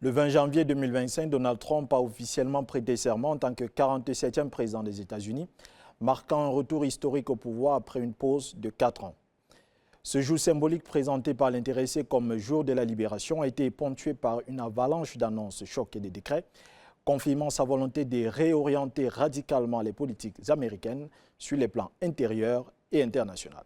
Le 20 janvier 2025, Donald Trump a officiellement prêté serment en tant que 47e président des États-Unis, marquant un retour historique au pouvoir après une pause de 4 ans. Ce jour symbolique présenté par l'intéressé comme jour de la libération a été ponctué par une avalanche d'annonces, chocs et de décrets, confirmant sa volonté de réorienter radicalement les politiques américaines sur les plans intérieurs et international.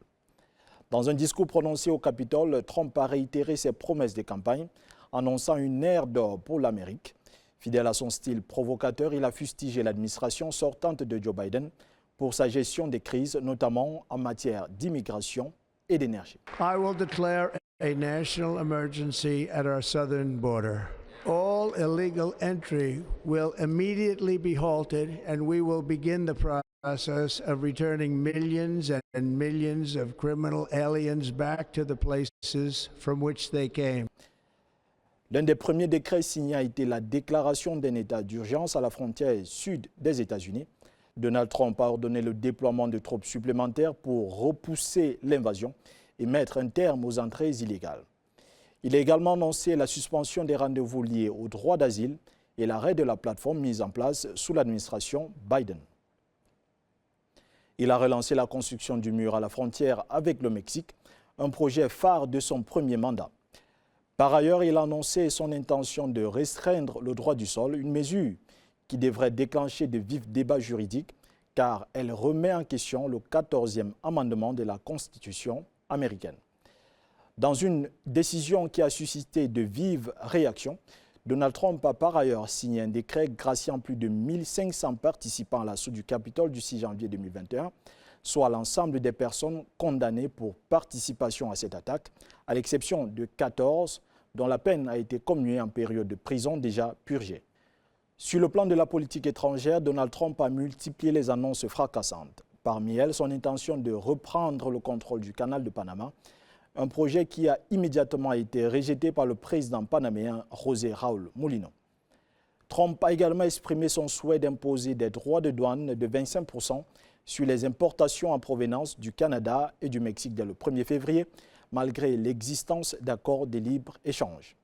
Dans un discours prononcé au Capitole, Trump a réitéré ses promesses de campagne, annonçant une ère d'or pour l'Amérique. Fidèle à son style provocateur, il a fustigé l'administration sortante de Joe Biden pour sa gestion des crises, notamment en matière d'immigration et d'énergie. I will declare a national emergency at our southern border. All illegal entry will immediately be halted, and we will begin the process of returning millions and millions of criminal aliens back to the places from which they came. L'un des premiers décrets signés a été la déclaration d'un état d'urgence à la frontière sud des États-Unis. Donald Trump a ordonné le déploiement de troupes supplémentaires pour repousser l'invasion et mettre un terme aux entrées illégales. Il a également annoncé la suspension des rendez-vous liés au droit d'asile et l'arrêt de la plateforme mise en place sous l'administration Biden. Il a relancé la construction du mur à la frontière avec le Mexique, un projet phare de son premier mandat. Par ailleurs, il a annoncé son intention de restreindre le droit du sol, une mesure qui devrait déclencher de vifs débats juridiques car elle remet en question le 14e amendement de la Constitution américaine. Dans une décision qui a suscité de vives réactions, Donald Trump a par ailleurs signé un décret graciant plus de 1500 participants à l'assaut du Capitole du 6 janvier 2021, soit l'ensemble des personnes condamnées pour participation à cette attaque, à l'exception de 14 dont la peine a été commuée en période de prison déjà purgée. Sur le plan de la politique étrangère, Donald Trump a multiplié les annonces fracassantes. Parmi elles, son intention de reprendre le contrôle du canal de Panama, un projet qui a immédiatement été rejeté par le président panaméen José Raúl Mulino. Trump a également exprimé son souhait d'imposer des droits de douane de 25% sur les importations en provenance du Canada et du Mexique dès le 1er février, malgré l'existence d'accords de libre-échange.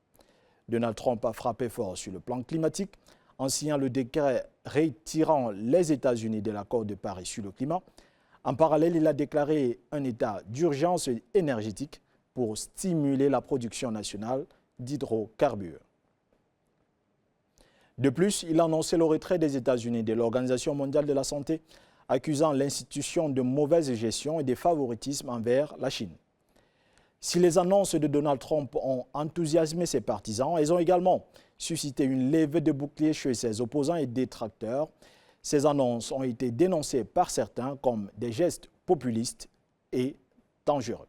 Donald Trump a frappé fort sur le plan climatique en signant le décret retirant les États-Unis de l'accord de Paris sur le climat. En parallèle, il a déclaré un état d'urgence énergétique pour stimuler la production nationale d'hydrocarbures. De plus, il a annoncé le retrait des États-Unis de l'Organisation mondiale de la santé, accusant l'institution de mauvaise gestion et de favoritisme envers la Chine. Si les annonces de Donald Trump ont enthousiasmé ses partisans, elles ont également suscité une levée de boucliers chez ses opposants et détracteurs. Ces annonces ont été dénoncées par certains comme des gestes populistes et dangereux.